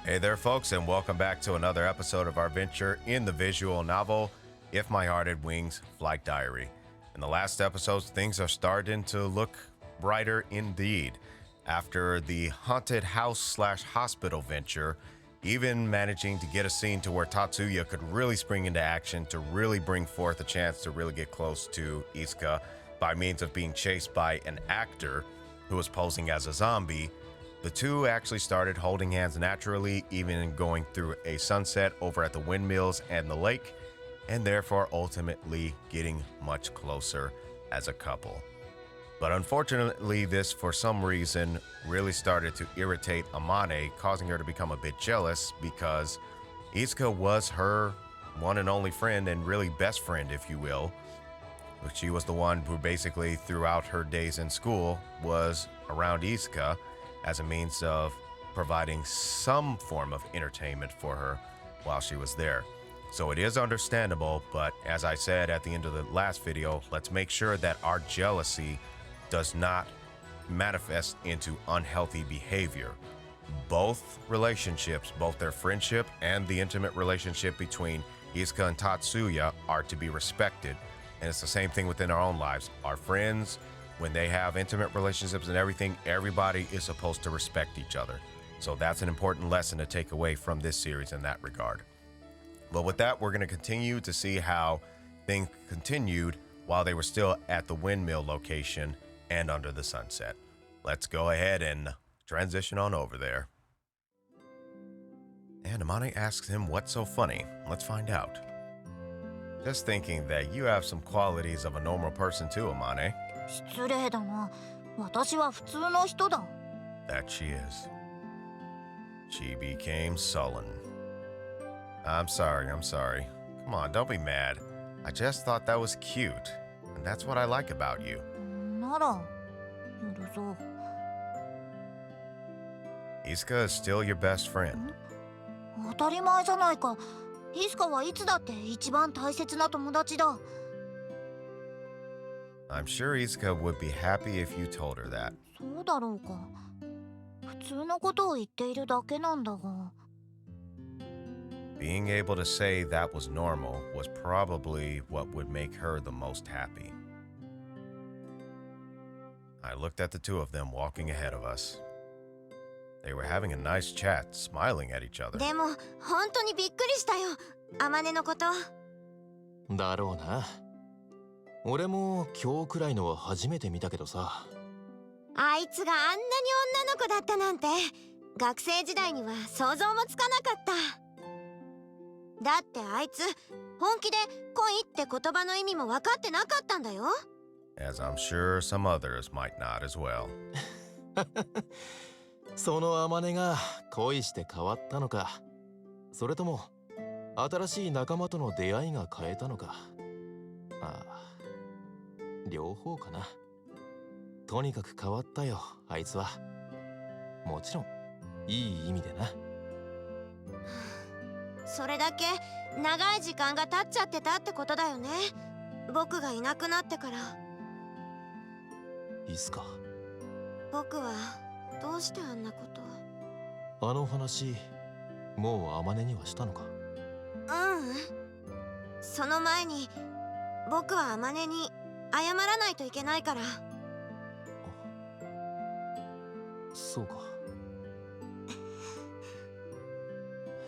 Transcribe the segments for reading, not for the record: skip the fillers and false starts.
Hey there, folks, and welcome back to another episode of our venture in the visual novel, If My Heart Had Wings, Flight Diary. In the last episodes, things are starting to look brighter indeed. After the haunted house/hospital venture, even managing to get a scene to where Tatsuya could really spring into action to really bring forth a chance to really get close to Isuka by means of being chased by an actor who was posing as a zombie. The two actually started holding hands naturally, even going through a sunset over at the windmills and the lake, and therefore ultimately getting much closer as a couple. But unfortunately, this for some reason really started to irritate Amane, causing her to become a bit jealous because Isuka was her one and only friend and really best friend, if you will. She was the one who basically throughout her days in school was around Isuka as a means of providing some form of entertainment for her while she was there. So it is understandable, but as I said at the end of the last video, let's make sure that our jealousy does not manifest into unhealthy behavior. Both relationships, both their friendship and the intimate relationship between Isuka and Tatsuya are to be respected. And it's the same thing within our own lives. Our friends, when they have intimate relationships and everything, everybody is supposed to respect each other. So that's an important lesson to take away from this series in that regard. But with that, we're going to continue to see how things continued while they were still at the windmill location and under the sunset. Let's go ahead and transition on over there. And Amane asks him what's so funny. Let's find out. Just thinking that you have some qualities of a normal person too, Amane. 失礼だな。私は普通の人だ。 That she is. She became sullen. I'm sorry. Come on, don't be mad. I just thought that was cute. And that's what I like about you. なら、許そう。 Isuka is still your best friend. 当たり前じゃないか。イスカはいつだって一番大切な友達だ。 I'm sure Isuka would be happy if you told her that. そうだろうか。普通のことを言っているだけなんだが。 Being able to say that was normal was probably what would make her the most happy. I looked at the two of them walking ahead of us. They were having a nice chat, smiling at each other. でも本当にびっくりしたよ。アマネのこと。だろうな。俺も今日くらいのは初めて見たけどさ。あいつがあんなに女の子だったなんて学生時代には想像もつかなかった。だってあいつ本気で恋って言葉の意味も分かってなかったんだよ。 As I'm sure some others might not as well. そのアマネが恋して変わったのか、それとも新しい仲間との出会いが変えたのか。ああ、両方かな。とにかく変わったよ、あいつは。もちろんいい意味でな。それだけ長い時間が経っちゃってたってことだよね。僕がいなくなってから。いいっすか。僕はどうしてあんなこと。あの話もうアマネにはしたのか。その前に僕はアマネに謝らないといけないから。そうか。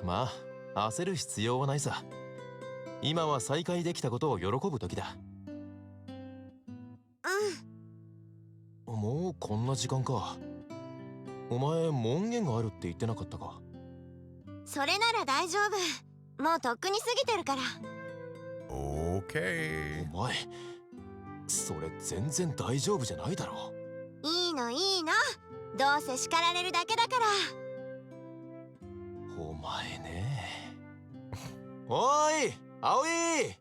まあ焦る必要はないさ。今は再会できたことを喜ぶ時だ。もうこんな時間か。お前門限があるって言ってなかったか。それなら大丈夫。もうとっくに過ぎてるから。Okay. お前それ全然大丈夫じゃないだろ。いいのいいの。どうせ叱られるだけだから。お前ね。おい、Alvie!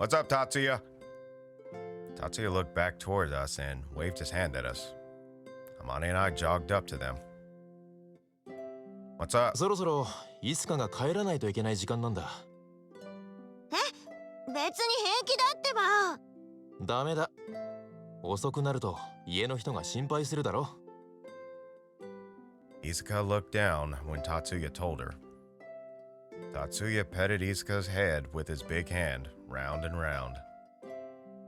What's up, Tatsuya? Tatsuya looked back toward us and waved his hand at us. Amane and I jogged up to them. What's up? そろそろイスカが帰らないといけない時間なんだ。別に平気だってば。ダメだ。遅くなると家の人が心配するだろ。Izuka looked down when Tatsuya told her. Tatsuya petted Izuka's head with his big hand, round and round.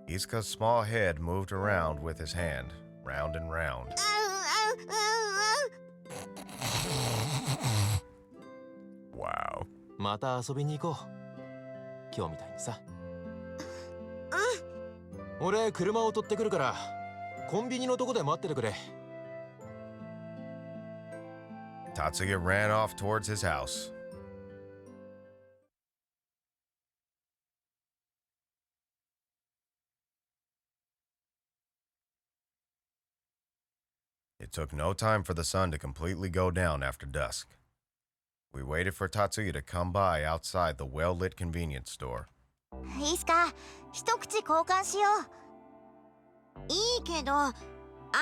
Izuka's small head moved around with his hand, round and round. Wow. また遊びに行こう。今日みたいにさ。俺車を取ってくるからコンビニのとこで待っててくれ。Tatsuya ran off towards his house. It took no time for the sun to completely go down after dusk. We waited for Tatsuya to come by outside the well-lit convenience store. いいっすか、一口交換しよう。いいけど、あ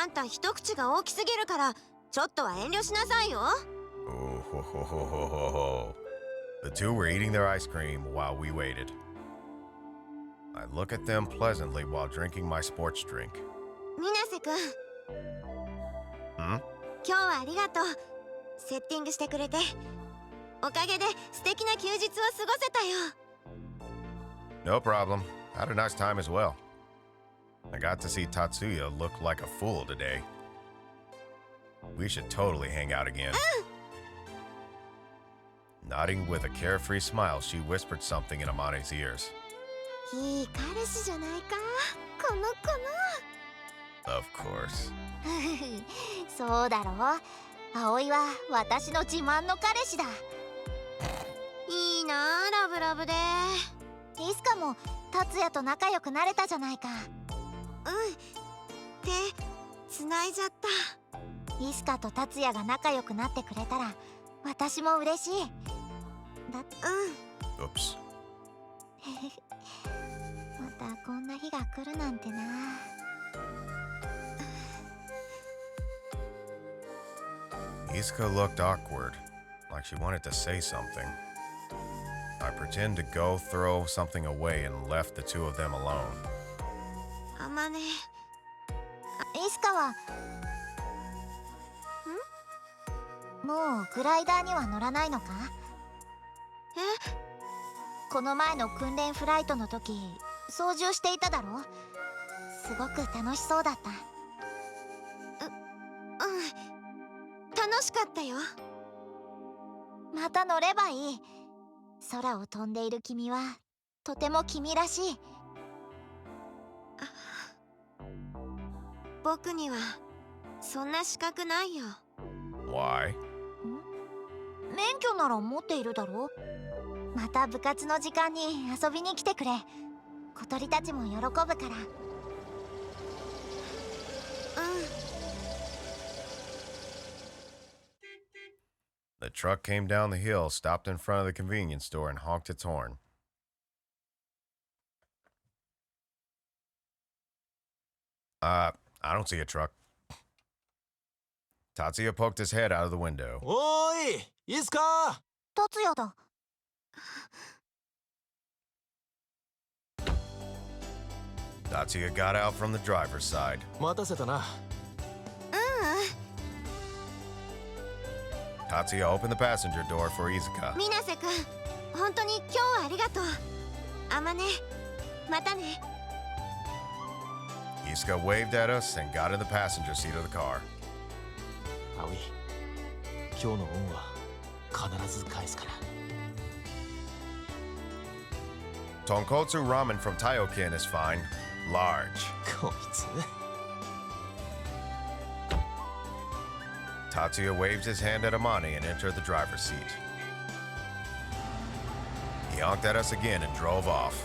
んた一口が大きすぎるからちょっとは遠慮しなさいよ。Oh, ho, ho, ho, ho, ho, ho. The two were eating their ice cream while we waited. I look at them pleasantly while drinking my sports drink. 水瀬くん、 Hmm? 今日はありがとう。セッティングしてくれて。おかげで素敵な休日を過ごせたよ。No problem. Had a nice time as well. I got to see Tatsuya look like a fool today. We should totally hang out again. Nodding with a carefree smile, she whispered something in Amane's ears. いい彼氏じゃないか、この子の。 Of course. そうだろう。葵は私の自慢の彼氏だ。いいなあ、ラブラブで。イスカも達也と仲良くなれたじゃないか。手繋いじゃった。イスカと達也が仲良くなってくれたら私も嬉しい。Oops. またこんな日が来るなんてな。Izuka looked awkward, like she wanted to say something. I pretend to go throw something away and left the two of them alone. あまね。イスカはもうグライダーには乗らないのか？この前の訓練フライトの時操縦していただろ。すごく楽しそうだった。楽しかったよ。また乗ればいい。空を飛んでいる君はとても君らしい。僕にはそんな資格ないよ。 Why? 免許なら持っているだろ。また部活の時間に遊びに来てくれ。小鳥たちも喜ぶから。The truck came down the hill, stopped in front of the convenience store, and honked its horn. I don't see a truck. Tatsuya poked his head out of the window. おーい、いいっすか？達也だ。Tatsuya got out from the driver's side. 待たせたな。Tatsuya opened the passenger door for Izuka. 水瀬くん、本当に今日はありがとう。あまね、またね。 Izuka waved at us and got in the passenger seat of the car. 葵、今日の恩は必ず返すから。Tonkotsu ramen from Taioken is fine. Large. こいつ。Tatsuya waved his hand at Amane and entered the driver's seat. He honked at us again and drove off.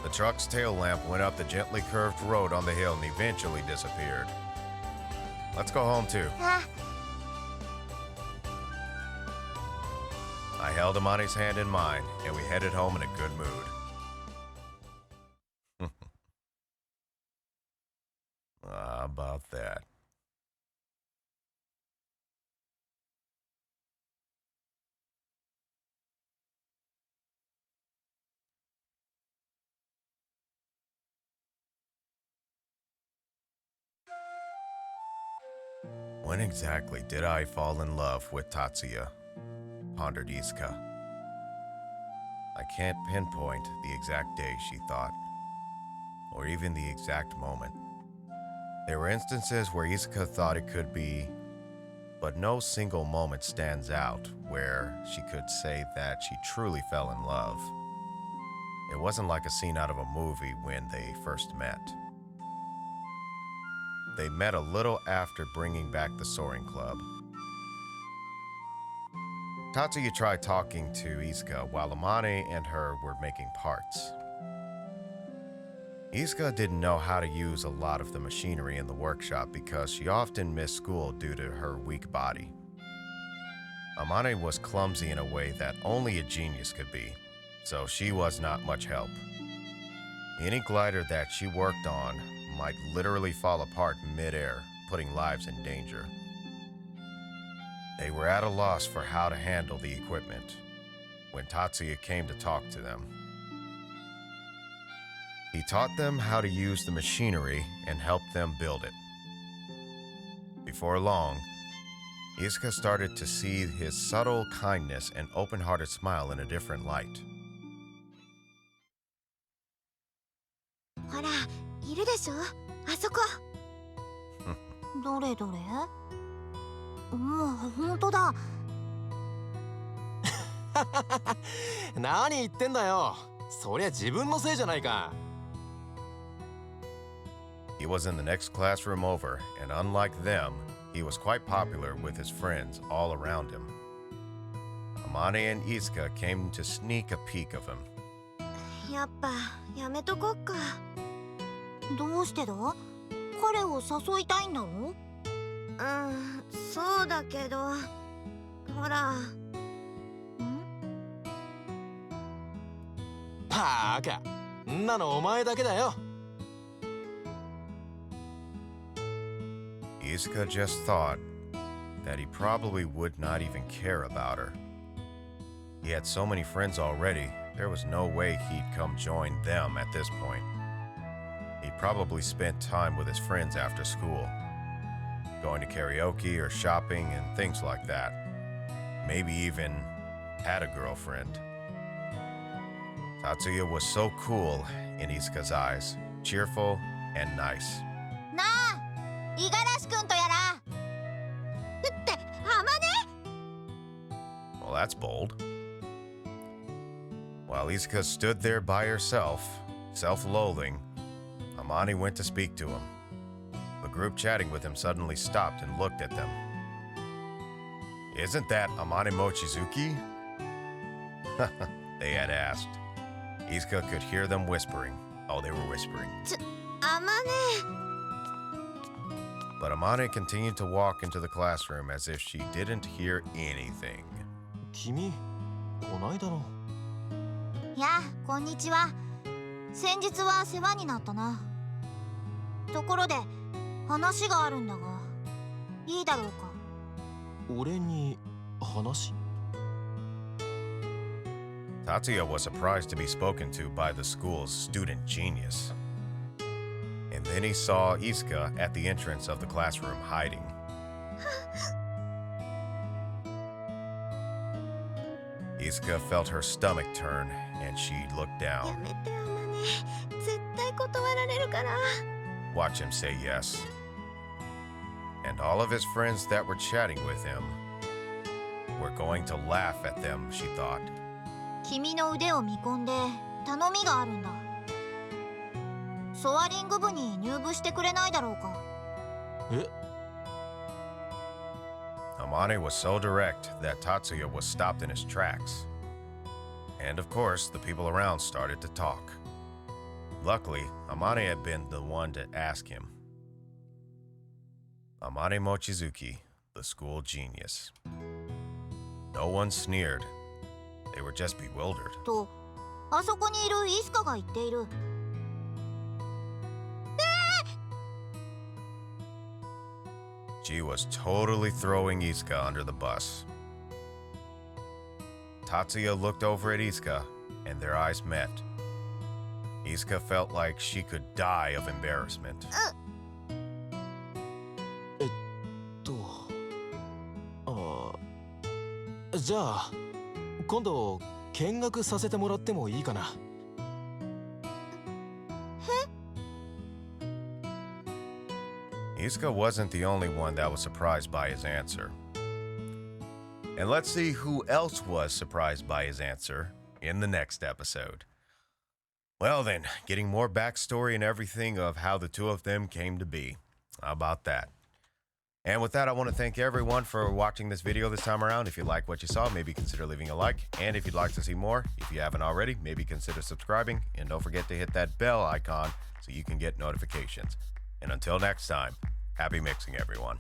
The truck's tail lamp went up the gently curved road on the hill and eventually disappeared. Let's go home too. I held Amane's hand in mine and we headed home in a good mood. How about that? When exactly did I fall in love with Tatsuya? Pondered Izuka. I can't pinpoint the exact day, she thought, or even the exact moment. There were instances where Izuka thought it could be, but no single moment stands out where she could say that she truly fell in love. It wasn't like a scene out of a movie when they first met. They met a little after bringing back the Soaring Club. Tatsuya tried talking to Izuka while Amane and her were making parts. Izuka didn't know how to use a lot of the machinery in the workshop because she often missed school due to her weak body. Amane was clumsy in a way that only a genius could be, so she was not much help. Any glider that she worked on might literally fall apart mid-air, putting lives in danger. They were at a loss for how to handle the equipment when Tatsuya came to talk to them. He taught them how to use the machinery and helped them build it. Before long, Izuka started to see his subtle kindness and open-hearted smile in a different light. ほら、いるでしょ、あそこ。どれどれ？もう本当だ。何言ってんだよ。そりゃ自分のせいじゃないか。He was in the next classroom over, and unlike them, he was quite popular with his friends all around him. Amane and Izuka came to sneak a peek of him. やっぱやめとこっか。どうしてだ？彼を誘いたいんだろ？そうだけど、ほら。バカ。んなのお前だけだよ。Izuka just thought that he probably would not even care about her. He had so many friends already, there was no way he'd come join them at this point. He'd probably spent time with his friends after school, going to karaoke or shopping and things like that. Maybe even had a girlfriend. Tatsuya was so cool in Izuka's eyes, cheerful and nice. なあ、五十嵐君とやら。って、あまね。Well, that's bold. While Izuka stood there by herself, self-loathing, Amane went to speak to him. The group chatting with him suddenly stopped and looked at them. Isn't that Amane Mochizuki? They had asked. Izuka could hear them whispering. Oh, they were whispering. あまね。 But Amane continued to walk into the classroom as if she didn't hear anything. 君、こないだろ。やあ、こんにちは。先日は世話になったな。ところで、話があるんだが、いいだろうか。俺に話？ Tatsuya was surprised to be spoken to by the school's student genius. And then he saw Izuka at the entrance of the classroom hiding. Izuka felt her stomach turn and she looked や down. めて、あまね。絶対断られるから。Watch him say yes. And all of his friends that were chatting with him were going to laugh at them, she thought. 君の腕を見込んで頼みがあるんだ。ソアリング部に入部してくれないだろうか。え？ Amane was so direct that Tatsuya was stopped in his tracks. And of course, the people around started to talk. Luckily, Amane had been the one to ask him. Amane Mochizuki, the school genius. No one sneered. They were just bewildered. と、あそこにいるイスカが言っている。She was totally throwing Izuka under the bus. Tatsuya looked over at Izuka, and their eyes met. Izuka felt like she could die of embarrassment. じゃあ今度見学させてもらってもいいかな。Izuka wasn't the only one that was surprised by his answer. And let's see who else was surprised by his answer in the next episode. Well then, getting more backstory and everything of how the two of them came to be. How about that? And with that, I want to thank everyone for watching this video this time around. If you like what you saw, maybe consider leaving a like. And if you'd like to see more, if you haven't already, maybe consider subscribing. And don't forget to hit that bell icon so you can get notifications. And until next time, happy mixing, everyone.